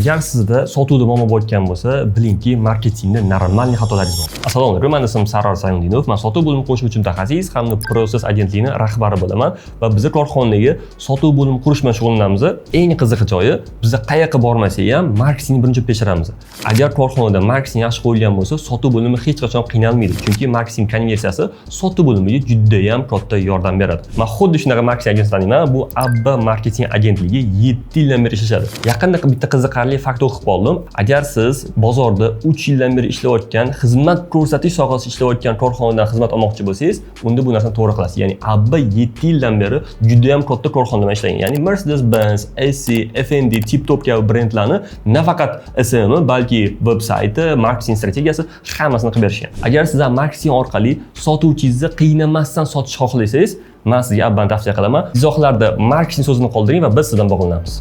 Agar sizda sotuvda muammo bo'layotgan bo'lsa, bilingki, marketingda normalniy xatolaringiz bor. Assalomu alaykum, men ismim Sarvar Sayundinov. Men sotuv bo'limi qo'shuvchi mutaxassis hamda Process agentligining rahbari bo'laman va biz korxonadagi sotuv bo'limi qurish bilan shug'ullanamiz. Eng qiziq joyi, biz qayerga bormasak ham marketingni birinchi peshiramiz. Agar korxonada marketing yaxshi qo'yilgan bo'lsa, sotuv bo'limi hech qachon qiynalmaydi. Chunki marketing konversiyasi sotuv bo'limiga juda ham katta yordam beradi. Men xuddi shunaqa marketing agentligiman. Bu ABBA marketing agentligi 7 yildan beri ishlashadi. Yaqinda bitta qiziqarli fakt o'qib qoldim. Agar siz bozorda 3 yildan beri ishlayotgan, xizmat ko'rsatish sohasida ishlayotgan korxonadan xizmat olmoqchi bo'lsangiz, unda bu narsani to'g'ri qilasiz. Ya'ni ABBA 7 yildan beri juda ham katta korxonada ishlagan. Ya'ni Mercedes-Benz, Essie, FND, Tip-Top kabi brendlarni nafaqat SMi, balki veb-sayti, marketing strategiyasi hammasini qilib berishgan. Agar siz ham marketing orqali sotuvchingizni qiynamasdan sotishni xohlasangiz, men sizga ABBAni tavsiya qilaman. Izohlarda marketing so'zini qoldiring va biz sizdan bog'lanamiz.